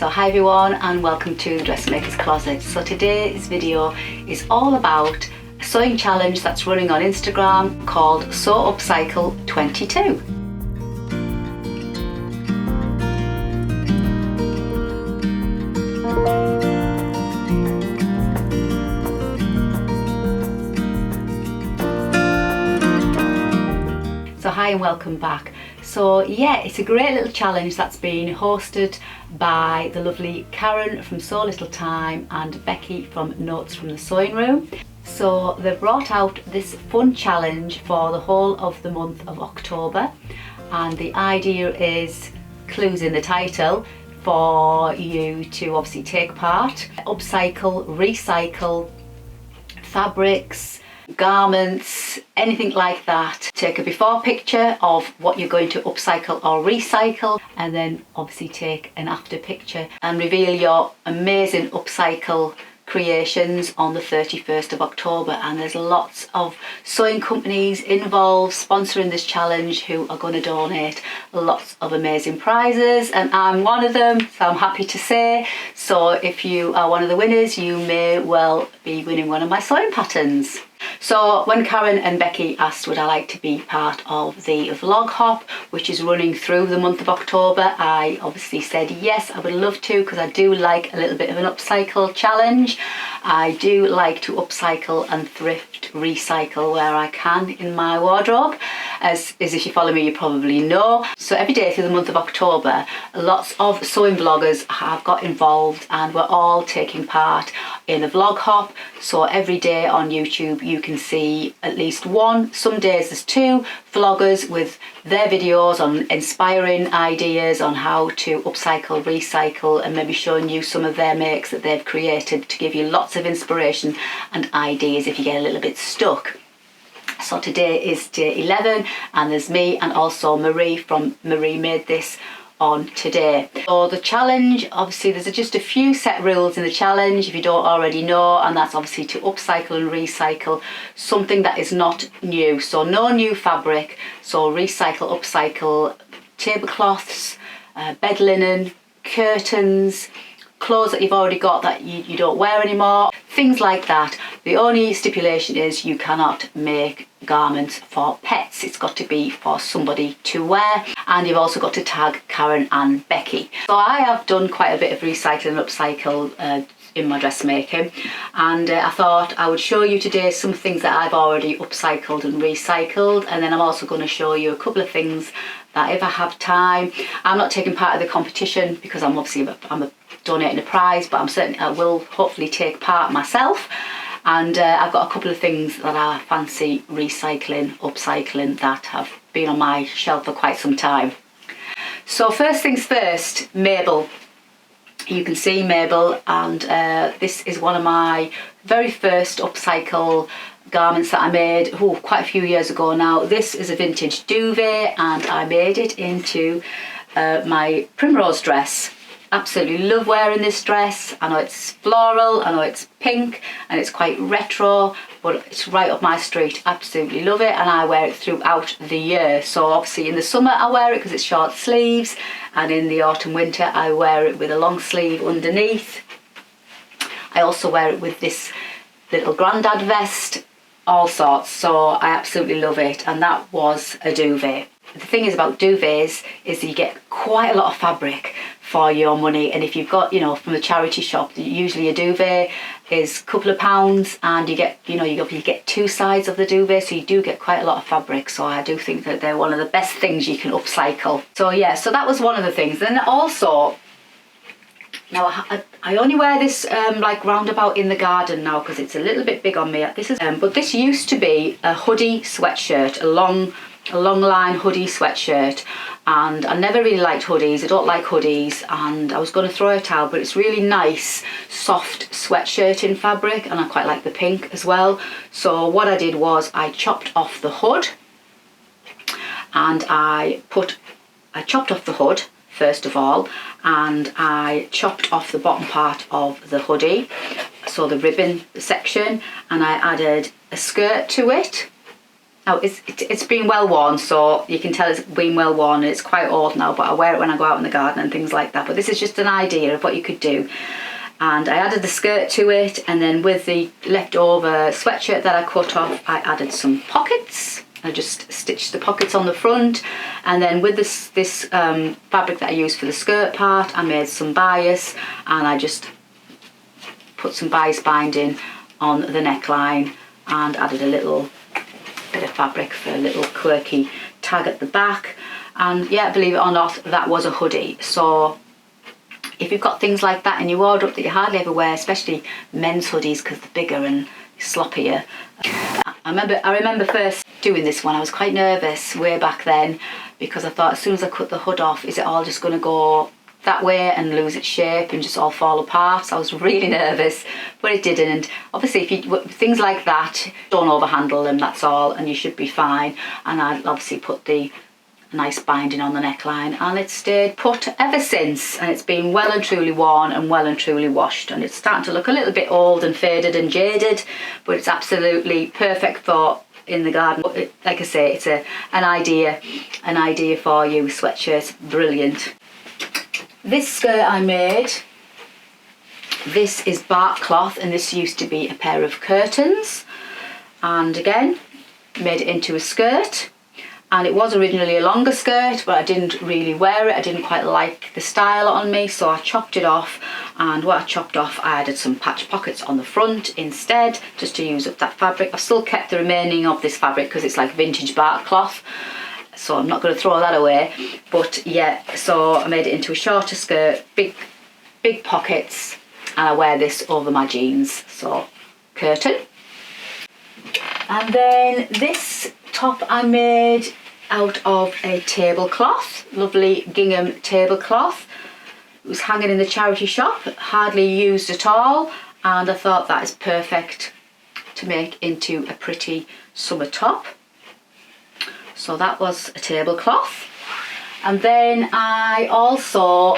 So hi everyone and welcome to the Dressmakers Closet. So today's video is all about a sewing challenge that's running on Instagram called Sew Upcycle 22. So hi and welcome back. So yeah, it's a great little challenge that's been hosted by the lovely Karen from So Little Time and Becky from Notes from the Sewing Room. So they've brought out this fun challenge for the whole of the month of October, and the idea is, clues in the title, for you to obviously take part, upcycle, recycle fabrics, garments, anything like that. Take a before picture of what you're going to upcycle or recycle, and then obviously take an after picture and reveal your amazing upcycle creations on the 31st of October. And there's lots of sewing companies involved sponsoring this challenge who are going to donate lots of amazing prizes, and I'm one of them, so I'm happy to say. So if you are one of the winners, you may well be winning one of my sewing patterns. So when Karen and Becky asked would I like to be part of the vlog hop, which is running through the month of October, I obviously said yes, I would love to, because I do like a little bit of an upcycle challenge. I do like to upcycle and thrift recycle where I can in my wardrobe, as if you follow me you probably know. So every day through the month of October, lots of sewing bloggers have got involved and we're all taking part in a vlog hop. So every day on YouTube you can see at least one, some days there's two vloggers with their videos on inspiring ideas on how to upcycle, recycle, and maybe showing you some of their makes that they've created to give you lots of inspiration and ideas if you get a little bit stuck. So today is day 11 and there's me and also Marie from Marie Made This on today. So the challenge, obviously there's just a few set rules in the challenge if you don't already know, and that's obviously to upcycle and recycle something that is not new. So no new fabric, so recycle, upcycle tablecloths, bed linen, curtains, clothes that you've already got that you don't wear anymore, things like that. The only stipulation is you cannot make garments for pets. It's got to be for somebody to wear, and you've also got to tag Karen and Becky. So I have done quite a bit of recycling and upcycle in my dressmaking, and I thought I would show you today some things that I've already upcycled and recycled, and then I'm also going to show you a couple of things that if I have time. I'm not taking part of the competition because I'm donating a prize, but I will hopefully take part myself. And I've got a couple of things that I fancy recycling, upcycling, that have been on my shelf for quite some time. So first things first, Mabel. You can see Mabel, and this is one of my very first upcycle garments that I made quite a few years ago now. This is a vintage duvet and I made it into my primrose dress. Absolutely love wearing this dress. I know it's floral, I know it's pink and it's quite retro, but it's right up my street. Absolutely love it, and I wear it throughout the year. So obviously in the summer I wear it because it's short sleeves, and in the autumn winter I wear it with a long sleeve underneath. I also wear it with this little grandad vest, all sorts. So I absolutely love it, and that was a duvet. The thing is about duvets is that you get quite a lot of fabric for your money, and if you've got, from a charity shop, usually a duvet is a couple of pounds, and you get two sides of the duvet, so you do get quite a lot of fabric. So I do think that they're one of the best things you can upcycle. So yeah, so that was one of the things. Then also, now I only wear this like roundabout in the garden now because it's a little bit big on me. But this used to be a hoodie sweatshirt, a long line hoodie sweatshirt, and I never really liked hoodies. I don't like hoodies, and I was going to throw it out, but it's really nice soft sweatshirt in fabric, and I quite like the pink as well. So what I did was I chopped off the hood, and I chopped off the hood first of all, and I chopped off the bottom part of the hoodie, so the ribbon section, and I added a skirt to it. Now it's been well worn, so you can tell it's been well worn, and it's quite old now, but I wear it when I go out in the garden and things like that. But this is just an idea of what you could do. And I added the skirt to it, and then with the leftover sweatshirt that I cut off, I added some pockets. I just stitched the pockets on the front, and then with this fabric that I used for the skirt part, I made some bias, and I just put some bias binding on the neckline and added a little bit of fabric for a little quirky tag at the back. And yeah, believe it or not, that was a hoodie. So if you've got things like that in your wardrobe that you hardly ever wear, especially men's hoodies because they're bigger and sloppier. I remember first doing this one, I was quite nervous way back then, because I thought as soon as I cut the hood off, is it all just going to go that way and lose its shape and just all fall apart? So I was really nervous, but it didn't. And obviously if you things like that, don't overhandle them, that's all, and you should be fine. And I obviously put the nice binding on the neckline, and it's stayed put ever since, and it's been well and truly worn and well and truly washed, and it's starting to look a little bit old and faded and jaded, but it's absolutely perfect for in the garden. Like I say, it's an idea for you. Sweatshirts, brilliant. This skirt I made, this is bark cloth, and this used to be a pair of curtains, and again made it into a skirt. And it was originally a longer skirt, but I didn't really wear it. I didn't quite like the style on me, so I chopped it off. And what I chopped off, I added some patch pockets on the front instead, just to use up that fabric. I've still kept the remaining of this fabric because it's like vintage bark cloth, so I'm not going to throw that away. But yeah, so I made it into a shorter skirt, big pockets, and I wear this over my jeans. So curtain. And then this top I made out of a tablecloth, lovely gingham tablecloth. It was hanging in the charity shop, hardly used at all, and I thought that is perfect to make into a pretty summer top. So that was a tablecloth. And then I also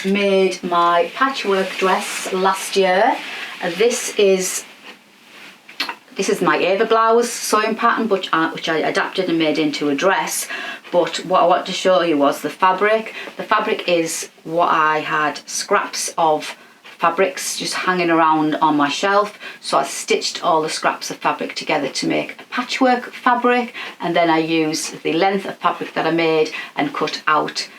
made my patchwork dress last year, and this is my Ava blouse sewing pattern, which I adapted and made into a dress. But what I wanted to show you was the fabric. The fabric is what I had scraps of fabrics just hanging around on my shelf. So I stitched all the scraps of fabric together to make a patchwork fabric, and then I used the length of fabric that I made and cut out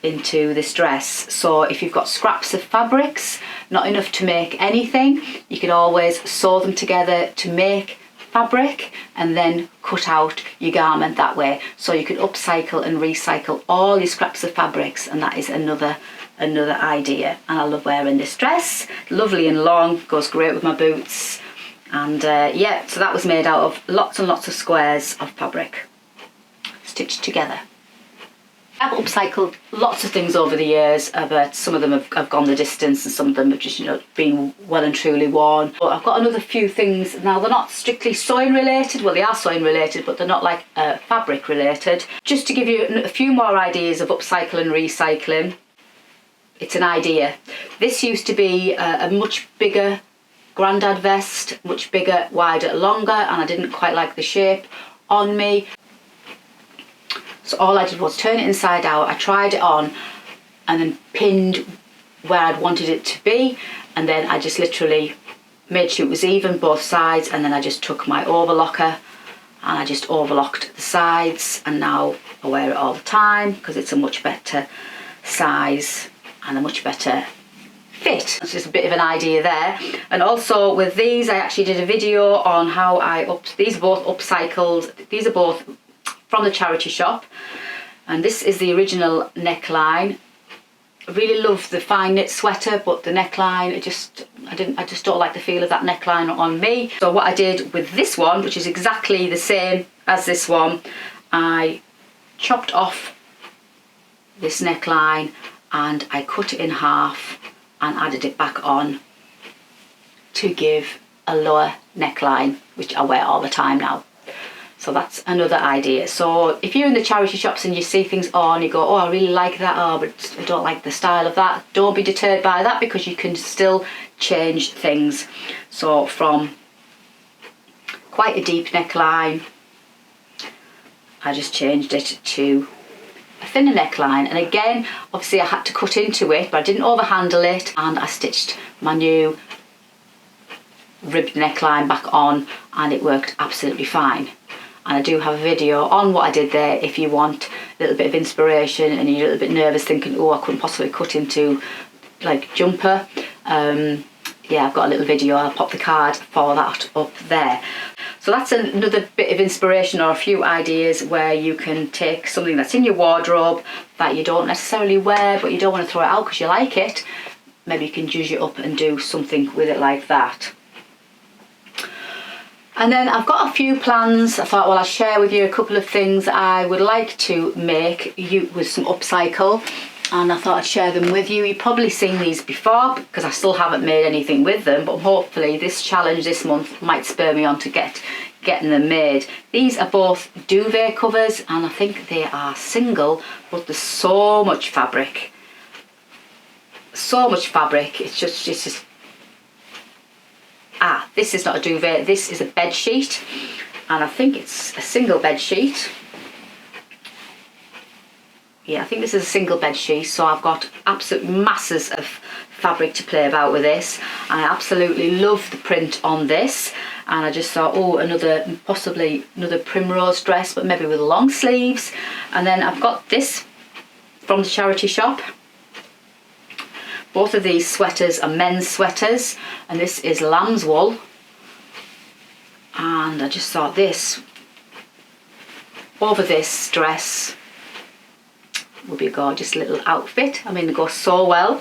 into this dress. So if you've got scraps of fabrics, not enough to make anything, you can always sew them together to make fabric and then cut out your garment that way. So you can upcycle and recycle all your scraps of fabrics, and that is another idea. And I love wearing this dress, lovely and long, goes great with my boots. And yeah, so that was made out of lots and lots of squares of fabric stitched together. I've upcycled lots of things over the years, but some of them have gone the distance, and some of them have just, been well and truly worn. But I've got another few things now. They're not strictly sewing related. Well, they are sewing related, but they're not like fabric related. Just to give you a few more ideas of upcycle and recycling. It's an idea. This used to be a much bigger grandad vest, much bigger, wider, longer, and I didn't quite like the shape on me. So all I did was turn it inside out. I tried it on and then pinned where I'd wanted it to be, and then I just literally made sure it was even both sides, and then I just took my overlocker and I just overlocked the sides, and now I wear it all the time because it's a much better size and a much better fit. That's just a bit of an idea there. And also with these, I actually did a video on how these are both upcycled. These are both from the charity shop, and this is the original neckline. I really love the fine knit sweater, but the neckline, I just don't like the feel of that neckline on me. So what I did with this one, which is exactly the same as this one, I chopped off this neckline and I cut it in half and added it back on to give a lower neckline, which I wear all the time now. So that's another idea. So if you're in the charity shops and you see things on, you go, oh, I really like that, oh, but I don't like the style of that. Don't be deterred by that, because you can still change things. So from quite a deep neckline I just changed it to a thinner neckline, and again obviously I had to cut into it, but I didn't overhandle it, and I stitched my new ribbed neckline back on, and it worked absolutely fine. And I do have a video on what I did there if you want a little bit of inspiration and you're a little bit nervous thinking, oh, I couldn't possibly cut into like jumper. Yeah, I've got a little video, I'll pop the card for that up there. So that's another bit of inspiration, or a few ideas where you can take something that's in your wardrobe that you don't necessarily wear but you don't want to throw it out because you like it. Maybe you can juice it up and do something with it like that. And then I've got a few plans. I thought, well, I'll share with you a couple of things I would like to make with some upcycle, and I thought I'd share them with you. You've probably seen these before because I still haven't made anything with them, but hopefully this challenge this month might spur me on to getting them made. These are both duvet covers, and I think they are single, but there's so much fabric. So much fabric. It's just this is not a duvet, this is a bed sheet, and I think it's a single bed sheet. Yeah, I think this is a single bed sheet, so I've got absolute masses of fabric to play about with this. I absolutely love the print on this, and I just thought, oh, possibly another primrose dress, but maybe with long sleeves. And then I've got this from the charity shop. Both of these sweaters are men's sweaters, and this is lamb's wool, and I just thought this over this dress would be a gorgeous little outfit. I mean, they go so well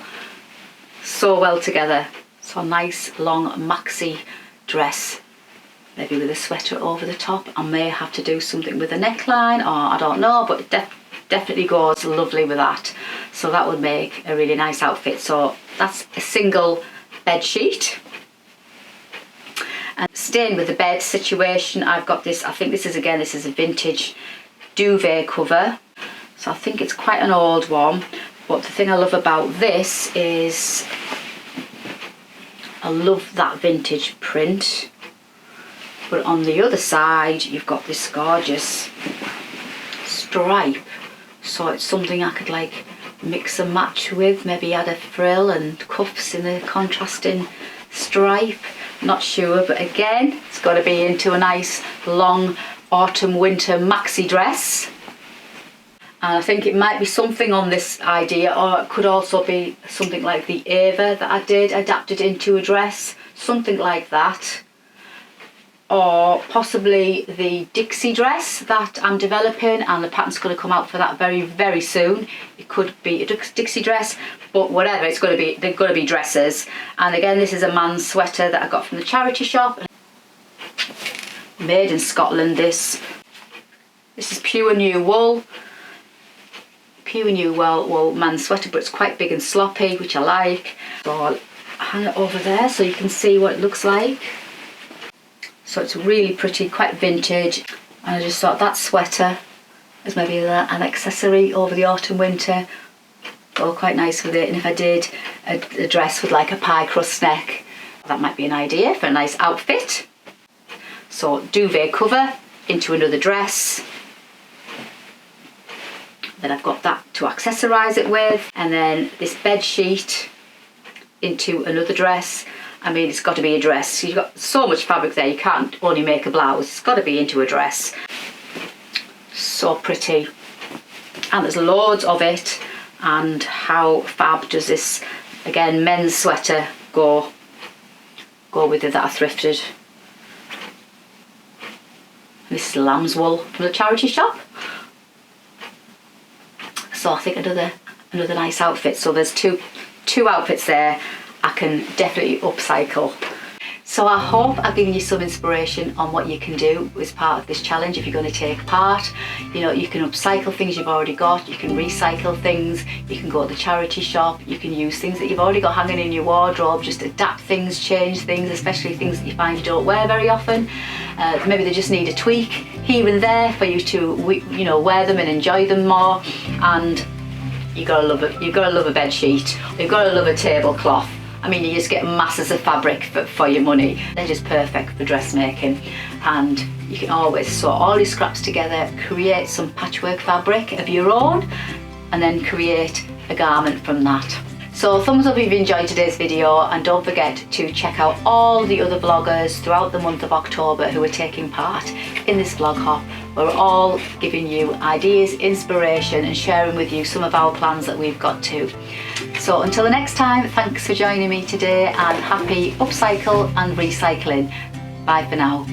together. So a nice long maxi dress, maybe with a sweater over the top. I may have to do something with a neckline, or I don't know, but it definitely goes lovely with that. So that would make a really nice outfit. So that's a single bed sheet. And staying with the bed situation, I've got this, I think this is a vintage duvet cover. So I think it's quite an old one, but the thing I love about this is I love that vintage print. But on the other side you've got this gorgeous stripe, so it's something I could like mix and match with, maybe add a frill and cuffs in a contrasting stripe. Not sure, but again, it's got to be into a nice long autumn winter maxi dress. And I think it might be something on this idea, or it could also be something like the Ava that I did, adapted into a dress, something like that. Or possibly the Dixie dress that I'm developing, and the pattern's going to come out for that very, very soon. It could be a Dixie dress, but whatever, it's going to be, they're going to be dresses. And again, this is a man's sweater that I got from the charity shop. Made in Scotland, this is pure new wool. Pure new wool man's sweater, but it's quite big and sloppy, which I like. So I'll hang it over there so you can see what it looks like. So it's really pretty, quite vintage, and I just thought that sweater as maybe an accessory over the autumn winter go quite nice with it. And if I did a dress with like a pie crust neck, that might be an idea for a nice outfit. So duvet cover into another dress, then I've got that to accessorise it with, and then this bed sheet into another dress. I mean, it's got to be a dress. You've got so much fabric there, you can't only make a blouse. It's got to be into a dress. So pretty. And there's loads of it. And how fab does this, again, men's sweater go with it that I thrifted. This is lamb's wool from the charity shop. So I think another nice outfit. So there's two outfits there I can definitely upcycle. So I hope I've given you some inspiration on what you can do as part of this challenge if you're going to take part. You know, you can upcycle things you've already got, you can recycle things, you can go to the charity shop, you can use things that you've already got hanging in your wardrobe, just adapt things, change things, especially things that you find you don't wear very often. Maybe they just need a tweak here and there for you to, you know, wear them and enjoy them more. And you've got to love it. You've got to love a bed sheet. You've got to love a tablecloth. I mean, you just get masses of fabric for your money. They're just perfect for dressmaking, and you can always sew all your scraps together, create some patchwork fabric of your own, and then create a garment from that. So thumbs up if you enjoyed today's video, and don't forget to check out all the other vloggers throughout the month of October who are taking part in this vlog hop. We're all giving you ideas, inspiration, and sharing with you some of our plans that we've got too. So until the next time, thanks for joining me today, and happy upcycle and recycling. Bye for now.